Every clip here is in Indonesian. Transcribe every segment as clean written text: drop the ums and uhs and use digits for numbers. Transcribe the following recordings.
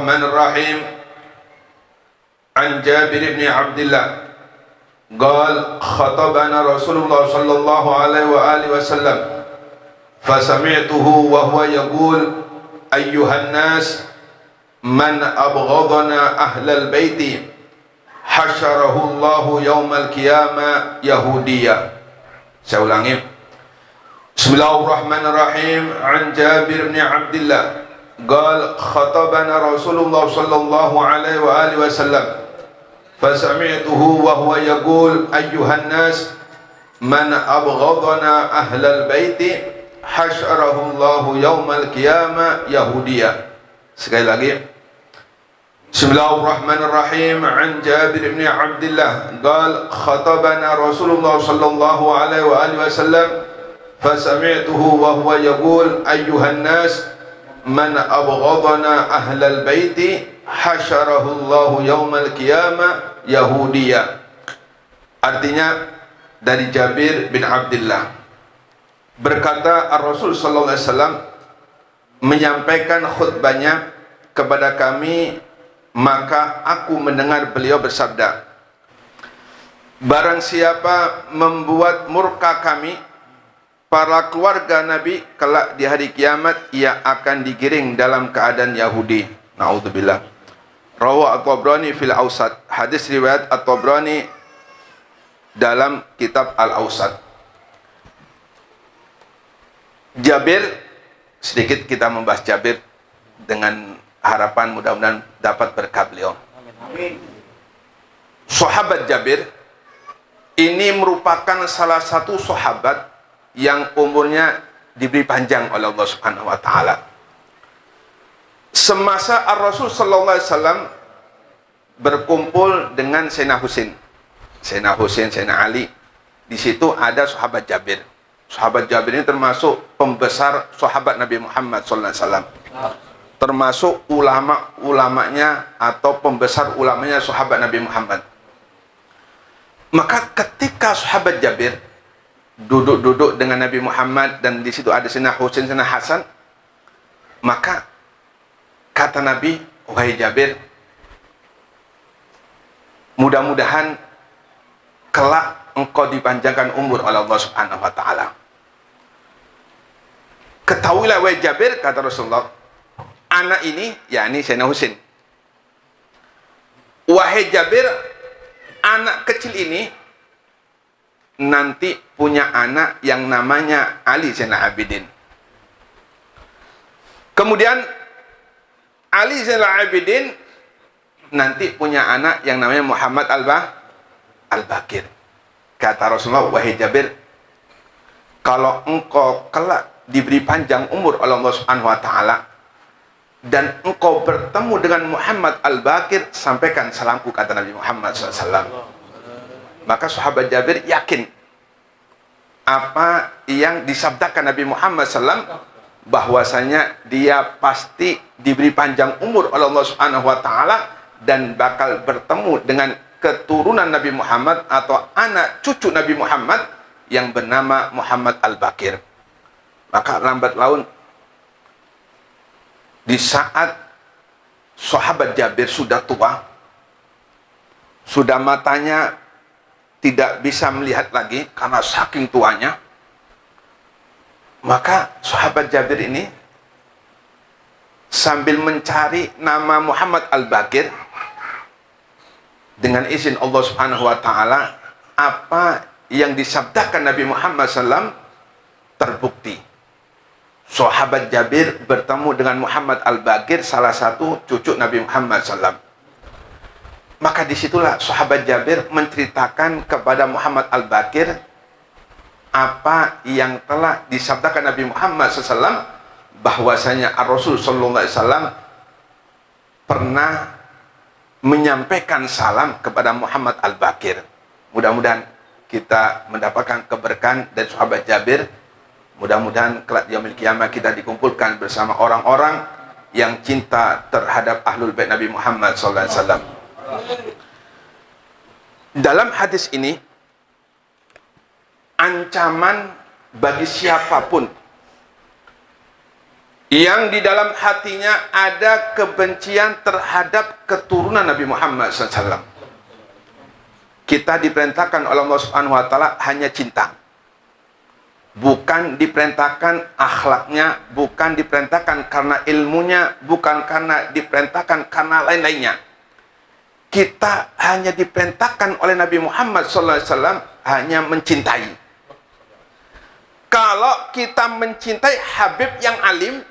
الرحمن الرحيم عن جابر بن عبد الله قال خطبنا رسول الله صلى الله عليه وآله وسلم فسمعته وهو يقول أيها الناس من أبغضنا أهل البيت حشره الله يوم القيامة يهوديا. Saya ulangi. Bismillahirrahmanirrahim. An Jabir bin Abdullah قال خطبنا رسول الله صلى الله عليه وآله وسلم فسمعته وهو يقول أيها الناس من أبغضنا أهل البيت حشره الله يوم القيامة يهوديا. Sekali lagi. Bismillahirrahmanirrahim. An Jabir bin Abdullah قال خطبنا رسول الله صلى الله عليه وآله وسلم فسمعته وهو يقول أيها الناس من أبغضنا أهل البيت حشره الله يوم القيامة يهوديا. Artinya dari Jabir bin Abdullah berkata Rasul sallallahu alaihi wasallam menyampaikan khutbahnya kepada kami, maka aku mendengar beliau bersabda, barang siapa membuat murka kami para keluarga Nabi kelak di hari kiamat, ia akan digiring dalam keadaan Yahudi. Na'udzubillah. Rawah At-Tabrani fil Awsat. Hadis riwayat At-Tabrani dalam kitab Al-Awsat. Jabir, sedikit kita membahas Jabir dengan harapan mudah-mudahan dapat berkah beliau. Amin. Sahabat Jabir ini merupakan salah satu sahabat yang umurnya diberi panjang oleh Allah Subhanahu wa taala. Semasa Ar-Rasul sallallahu alaihi wasallam berkumpul dengan Sayyidina Husain, Sayyidina Ali, di situ ada sahabat Jabir. Sahabat Jabir ini termasuk pembesar sahabat Nabi Muhammad sallallahu alaihi wasallam. Termasuk ulama-ulamanya atau pembesar ulamanya sahabat Nabi Muhammad. Maka ketika sahabat Jabir duduk-duduk dengan Nabi Muhammad dan di situ ada Sayyidina Husain, Sayyidina Hasan, maka kata Nabi, wahai Jabir, mudah-mudahan kelak engkau dipanjangkan umur oleh Allah Subhanahu wa taala. Ketahuilah wahai Jabir, kata Rasulullah, anak ini, yakni Sayyidina Husain, wahai Jabir, anak kecil ini nanti punya anak yang namanya Ali Zainal Abidin. Kemudian Ali Zainal Abidin nanti punya anak yang namanya Muhammad Al-Bakir. Kata Rasulullah, wahai Jabir, kalau engkau kelak diberi panjang umur oleh Allah Subhanahu wa taala dan engkau bertemu dengan Muhammad Al-Bakir, sampaikan salamku, kata Nabi Muhammad SAW. Maka sahabat Jabir yakin apa yang disabdakan Nabi Muhammad SAW, bahwasanya dia pasti diberi panjang umur oleh Allah Subhanahu wa taala dan bakal bertemu dengan keturunan Nabi Muhammad atau anak cucu Nabi Muhammad yang bernama Muhammad Al-Bakir. Maka lambat laun di saat sahabat Jabir sudah tua, sudah matanya tidak bisa melihat lagi karena saking tuanya, maka sahabat Jabir ini sambil mencari nama Muhammad Al-Bakir, dengan izin Allah Subhanahu wa taala apa yang disabdakan Nabi Muhammad SAW terbukti. Sahabat Jabir bertemu dengan Muhammad Al-Bakir, salah satu cucu Nabi Muhammad SAW. Maka disitulah sahabat Jabir menceritakan kepada Muhammad Al-Bakir apa yang telah disabdakan Nabi Muhammad SAW, bahwasanya Rasul Sallallahu Alaihi Wasallam pernah menyampaikan salam kepada Muhammad Al-Bakir. Mudah-mudahan kita mendapatkan keberkahan dari sahabat Jabir. Mudah-mudahan kelak yaumil qiyamah kita dikumpulkan bersama orang-orang yang cinta terhadap Ahlul Bait Nabi Muhammad Sallallahu Alaihi Wasallam. Dalam hadis ini ancaman bagi siapapun yang di dalam hatinya ada kebencian terhadap keturunan Nabi Muhammad SAW. Kita diperintahkan oleh Allah Subhanahu wa Ta'ala hanya cinta, bukan diperintahkan akhlaknya, bukan diperintahkan karena ilmunya, bukan karena diperintahkan karena lain-lainnya. Kita hanya diperintahkan oleh Nabi Muhammad SAW hanya mencintai. Kalau kita mencintai Habib yang alim,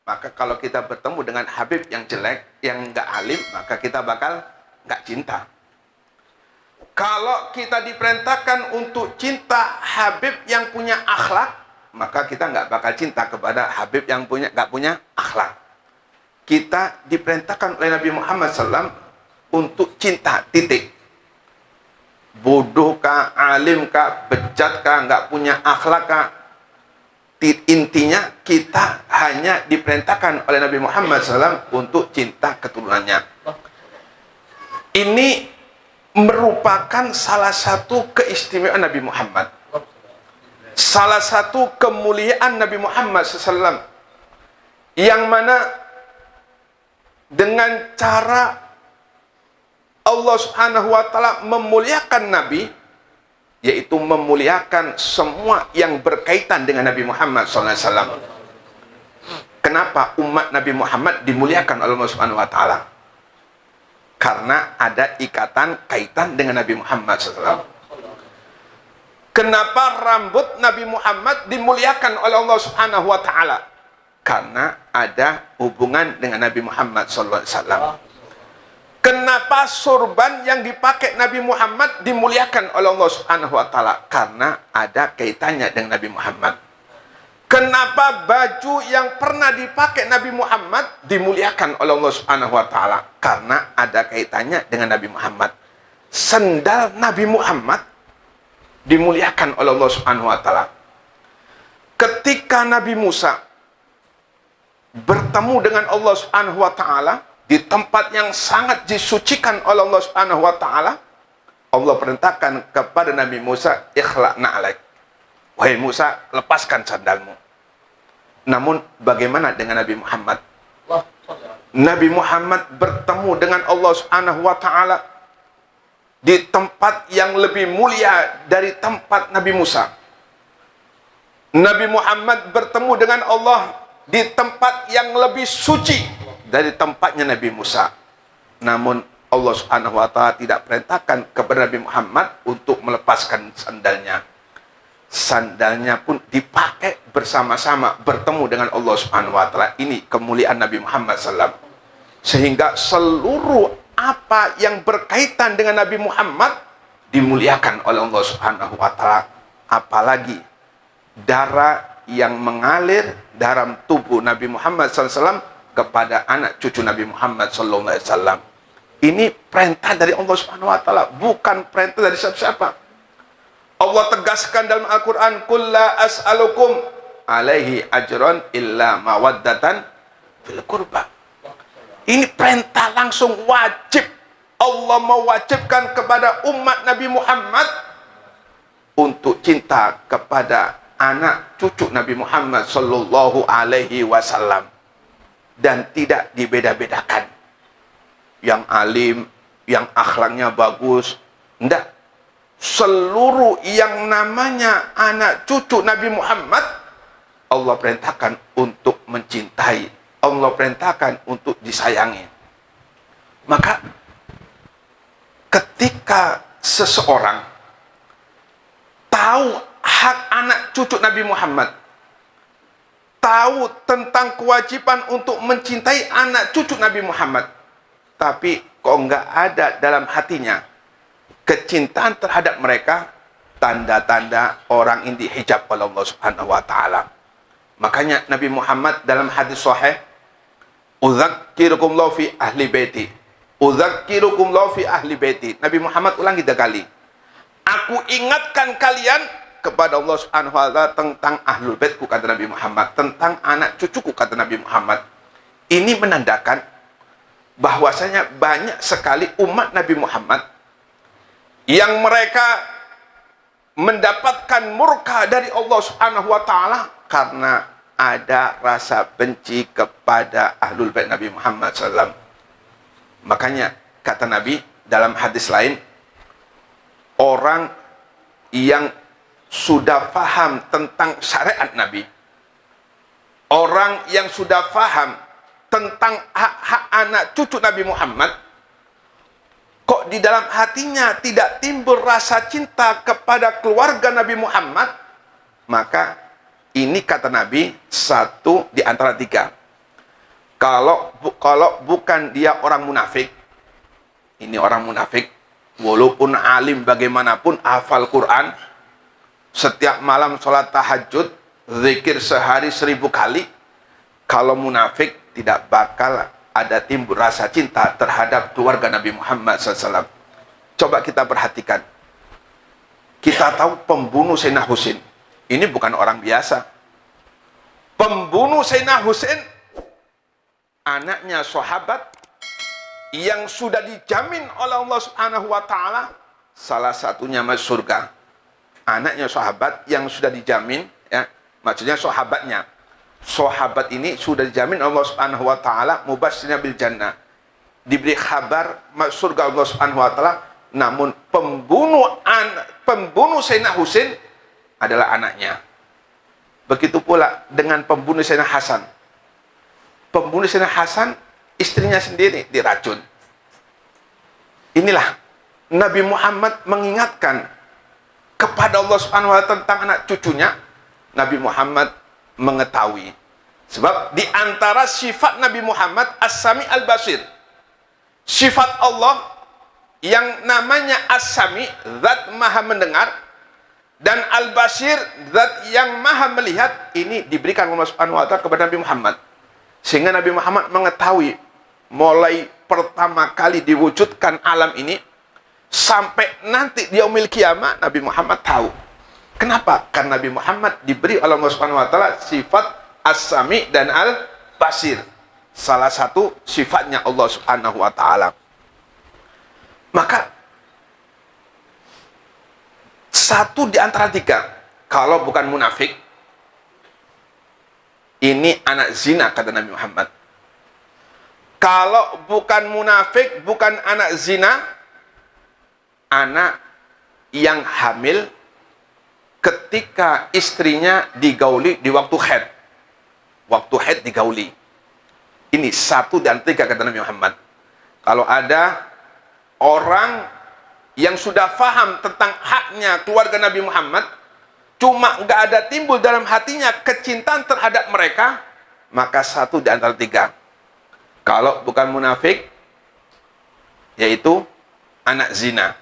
maka kalau kita bertemu dengan Habib yang jelek, yang nggak alim, maka kita bakal nggak cinta. Kalau kita diperintahkan untuk cinta Habib yang punya akhlak, maka kita nggak bakal cinta kepada Habib yang nggak punya akhlak. Kita diperintahkan oleh Nabi Muhammad SAW untuk cinta, titik. Bodoh kah, alim kah, bejat kah, nggak punya akhlak kah, intinya kita hanya diperintahkan oleh Nabi Muhammad SAW untuk cinta keturunannya. Ini merupakan salah satu keistimewaan Nabi Muhammad, salah satu kemuliaan Nabi Muhammad SAW, yang mana dengan cara Allah Subhanahu wa Ta'ala memuliakan Nabi, yaitu memuliakan semua yang berkaitan dengan Nabi Muhammad SAW. Kenapa umat Nabi Muhammad dimuliakan oleh Allah Subhanahu wa Ta'ala? Karena ada ikatan kaitan dengan Nabi Muhammad SAW. Kenapa rambut Nabi Muhammad dimuliakan oleh Allah Subhanahu wa Ta'ala? Karena ada hubungan dengan Nabi Muhammad SAW. Kenapa sorban yang dipakai Nabi Muhammad dimuliakan oleh Allah Subhanahu wa Ta'ala? Karena ada kaitannya dengan Nabi Muhammad. Kenapa baju yang pernah dipakai Nabi Muhammad dimuliakan oleh Allah Subhanahu wa Ta'ala? Karena ada kaitannya dengan Nabi Muhammad. Sendal Nabi Muhammad dimuliakan oleh Allah Subhanahu wa Ta'ala. Ketika Nabi Musa bertemu dengan Allah Subhanahu wa Ta'ala di tempat yang sangat disucikan oleh Allah Subhanahu wa Ta'ala, Allah perintahkan kepada Nabi Musa, ikhla'na alaik. Wahai Musa, lepaskan sandalmu. Namun bagaimana dengan Nabi Muhammad? Nabi Muhammad bertemu dengan Allah Subhanahu wa Ta'ala di tempat yang lebih mulia dari tempat Nabi Musa. Nabi Muhammad bertemu dengan Allah di tempat yang lebih suci dari tempatnya Nabi Musa. Namun Allah Subhanahu wa Ta'ala tidak perintahkan kepada Nabi Muhammad untuk melepaskan sandalnya. Sandalnya pun dipakai bersama-sama bertemu dengan Allah Subhanahu wa Ta'ala. Ini kemuliaan Nabi Muhammad SAW. Sehingga seluruh apa yang berkaitan dengan Nabi Muhammad dimuliakan oleh Allah Subhanahu wa Ta'ala. Apalagi darah yang mengalir dalam tubuh Nabi Muhammad SAW kepada anak cucu Nabi Muhammad SAW. Ini perintah dari Allah Subhanahu wa Ta'ala, bukan perintah dari siapa-siapa. Allah tegaskan dalam Al-Quran, "Qul la as'alukum alaihi ajran illa mawaddatan fil qurba." Ini perintah langsung wajib. Allah mewajibkan kepada umat Nabi Muhammad untuk cinta kepada anak cucu Nabi Muhammad sallallahu alaihi wasallam, dan tidak dibeda-bedakan. Yang alim, yang akhlaknya bagus, enggak. Seluruh yang namanya anak cucu Nabi Muhammad, Allah perintahkan untuk mencintai, Allah perintahkan untuk disayangi. Maka ketika seseorang tahu hak anak cucu Nabi Muhammad, tahu tentang kewajiban untuk mencintai anak cucu Nabi Muhammad, tapi kok nggak ada dalam hatinya kecintaan terhadap mereka, tanda-tanda orang ini dihijab oleh Allah Subhanahu wa Ta'ala. Makanya Nabi Muhammad dalam hadis sahih, "Udzakkirukum lahu fi ahli baiti." Udzakkirukum lahu fi ahli baiti. Nabi Muhammad ulangi 3 kali. Aku ingatkan kalian kepada Allah Subhanahu wa Ta'ala tentang ahlul baitku, kata Nabi Muhammad, tentang anak cucuku, kata Nabi Muhammad. Ini menandakan bahwasanya banyak sekali umat Nabi Muhammad yang mereka mendapatkan murka dari Allah Subhanahu wa Ta'ala karena ada rasa benci kepada Ahlul Bait Nabi Muhammad SAW. Makanya kata Nabi dalam hadis lain, orang yang sudah faham tentang syariat Nabi, orang yang sudah faham tentang hak-hak anak cucu Nabi Muhammad, kok di dalam hatinya tidak timbul rasa cinta kepada keluarga Nabi Muhammad, maka ini kata Nabi satu di antara tiga. Kalau bukan dia orang munafik, ini orang munafik, walaupun alim bagaimanapun, hafal Quran, setiap malam sholat tahajud, zikir sehari 1000 kali, kalau munafik tidak bakal ada timbul rasa cinta terhadap keluarga Nabi Muhammad SAW. Coba kita perhatikan. Kita tahu pembunuh Sayyidina Husain ini bukan orang biasa. Pembunuh Sayyidina Husain, anaknya sahabat yang sudah dijamin oleh Allah Subhanahu wa Ta'ala, salah satunya masuk surga. Anaknya sahabat yang sudah dijamin, ya, maksudnya sahabatnya. Sahabat ini sudah dijamin Allah Subhanahu wa Ta'ala mubasyirina bil jannah, diberi kabar masuk surga Allah Subhanahu wa Ta'ala. Namun pembunuh Sayyidina Husain adalah anaknya. Begitu pula dengan pembunuh Sayyidina Hasan. Pembunuh Sayyidina Hasan, istrinya sendiri diracun. Inilah Nabi Muhammad mengingatkan kepada Allah Subhanahu wa Ta'ala tentang anak cucunya. Nabi Muhammad mengetahui. Sebab di antara sifat Nabi Muhammad As-Sami Al-Basir, sifat Allah yang namanya As-Sami, zat maha mendengar, dan Al-Basir, zat yang maha melihat, ini diberikan Allah Subhanahu wa Ta'ala kepada Nabi Muhammad. Sehingga Nabi Muhammad mengetahui mulai pertama kali diwujudkan alam ini sampai nanti di yaumil kiamah, Nabi Muhammad tahu. Kenapa? Karena Nabi Muhammad diberi oleh Allah Subhanahu wa Ta'ala sifat As-Sami dan Al-Basir. Salah satu sifatnya Allah Subhanahu wa Ta'ala. Maka satu di antara tiga, kalau bukan munafik, ini anak zina, kata Nabi Muhammad. Kalau bukan munafik, bukan anak zina, anak yang hamil ketika istrinya digauli di waktu haid. Waktu haid digauli. Ini satu dan tiga, kata Nabi Muhammad. Kalau ada orang yang sudah faham tentang haknya keluarga Nabi Muhammad, cuma nggak ada timbul dalam hatinya kecintaan terhadap mereka, maka satu di antara tiga. Kalau bukan munafik, yaitu anak zina.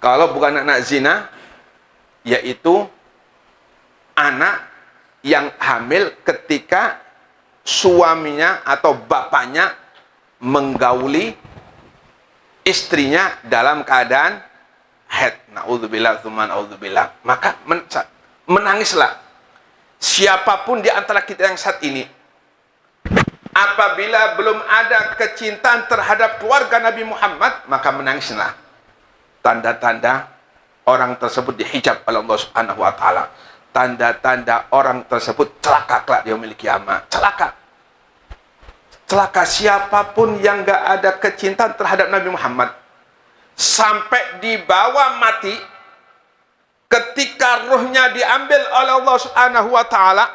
Kalau bukan anak zina, yaitu anak yang hamil ketika suaminya atau bapaknya menggauli istrinya dalam keadaan haid. Na'udzubillah, tsumma na'udzubillah. Maka menangislah siapapun di antara kita yang saat ini, apabila belum ada kecintaan terhadap keluarga Nabi Muhammad, maka menangislah. Tanda-tanda orang tersebut dihijab oleh Allah Subhanahu wa Ta'ala. Tanda-tanda orang tersebut celaka kelak di yaumil kiamah. Celaka. Celaka siapapun yang gak ada kecintaan terhadap Nabi Muhammad, sampai dibawa mati, ketika ruhnya diambil oleh Allah Subhanahu wa Ta'ala,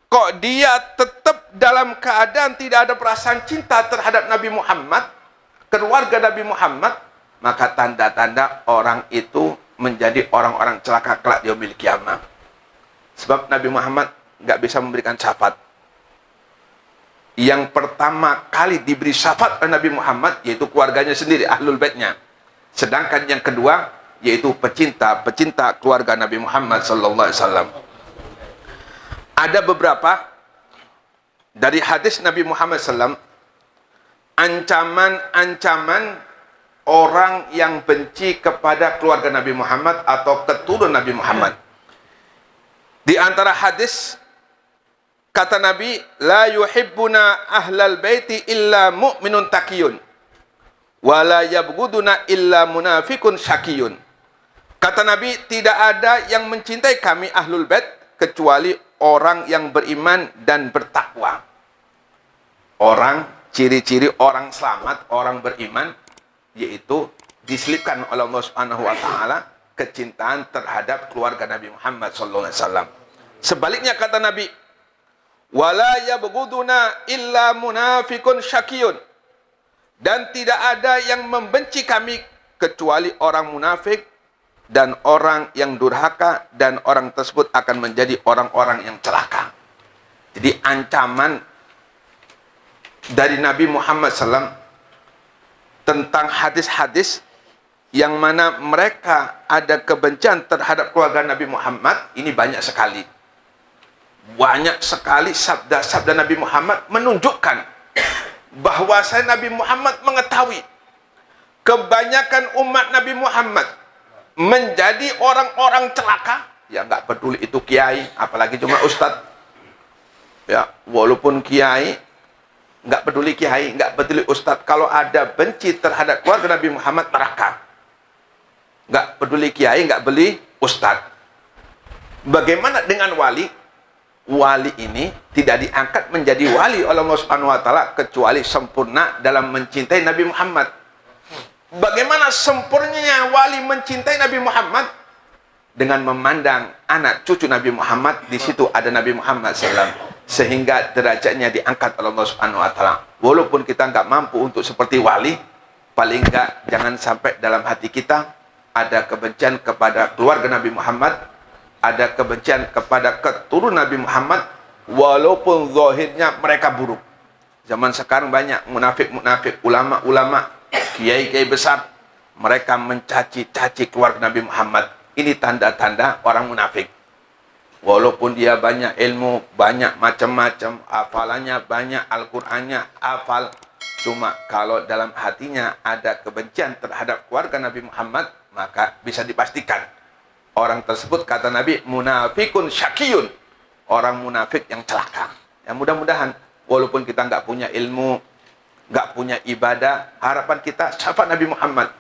kok dia tetap dalam keadaan tidak ada perasaan cinta terhadap Nabi Muhammad, keluarga Nabi Muhammad, maka tanda-tanda orang itu menjadi orang-orang celaka kelak di yaumil kiamah. Sebab Nabi Muhammad nggak bisa memberikan syafaat. Yang pertama kali diberi syafaat oleh Nabi Muhammad yaitu keluarganya sendiri, ahlul baitnya. Sedangkan yang kedua yaitu pecinta keluarga Nabi Muhammad sallallahu alaihi wasallam. Ada beberapa dari hadis Nabi Muhammad SAW, ancaman-ancaman orang yang benci kepada keluarga Nabi Muhammad atau keturunan Nabi Muhammad. Di antara hadis, kata Nabi, la yuhibbuna ahlal baiti illa mu'minun taqiyun wa la yabghuduna illa munafikun syakiyun. Kata Nabi, tidak ada yang mencintai kami ahlul bait kecuali orang yang beriman dan bertakwa. Orang, ciri-ciri orang selamat, orang beriman, yaitu diselipkan oleh Allah Subhanahu wa taala kecintaan terhadap keluarga Nabi Muhammad sallallahu alaihi wasallam. Sebaliknya kata Nabi, wala yabghuduna illa munafiqun syakiyun. Dan tidak ada yang membenci kami kecuali orang munafik dan orang yang durhaka, dan orang tersebut akan menjadi orang-orang yang celaka. Jadi ancaman dari Nabi Muhammad SAW tentang hadis-hadis yang mana mereka ada kebencian terhadap keluarga Nabi Muhammad, ini banyak sekali. Banyak sekali sabda-sabda Nabi Muhammad menunjukkan bahwa Nabi Muhammad mengetahui kebanyakan umat Nabi Muhammad menjadi orang-orang celaka. Ya nggak peduli itu kiai, apalagi cuma ustadz. Ya, walaupun kiai, nggak peduli kiai, nggak peduli ustadz. Kalau ada benci terhadap keluarga Nabi Muhammad, neraka. Nggak peduli kiai, nggak peduli ustadz. Bagaimana dengan wali? Wali ini tidak diangkat menjadi wali oleh Allah Subhanahu wa taala kecuali sempurna dalam mencintai Nabi Muhammad. Bagaimana sempurnanya wali mencintai Nabi Muhammad? Dengan memandang anak cucu Nabi Muhammad, di situ ada Nabi Muhammad SAW, sehingga derajatnya diangkat oleh Allah Subhanahu wa taala. Walaupun kita nggak mampu untuk seperti wali, paling nggak jangan sampai dalam hati kita ada kebencian kepada keluarga Nabi Muhammad, ada kebencian kepada keturunan Nabi Muhammad, walaupun zahirnya mereka buruk. Zaman sekarang banyak munafik-munafik, ulama-ulama, kiai-kiai besar, mereka mencaci-caci keluarga Nabi Muhammad. Ini tanda-tanda orang munafik. Walaupun dia banyak ilmu, banyak macam-macam, hafalannya banyak, Al-Qur'annya hafal, cuma kalau dalam hatinya ada kebencian terhadap keluarga Nabi Muhammad, maka bisa dipastikan orang tersebut, kata Nabi, munafikun syakiyun, orang munafik yang celaka. Ya, mudah-mudahan walaupun kita nggak punya ilmu, nggak punya ibadah, harapan kita syafaat Nabi Muhammad.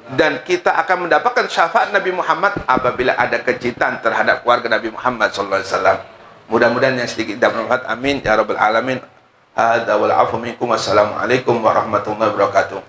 Dan kita akan mendapatkan syafaat Nabi Muhammad apabila ada kecintaan terhadap keluarga Nabi Muhammad SAW. Mudah-mudahan yang sedikit dan bermanfaat. Amin ya rabbal alamin. Hadza wal afu minkum. Wassalamualaikum warahmatullahi wabarakatuh.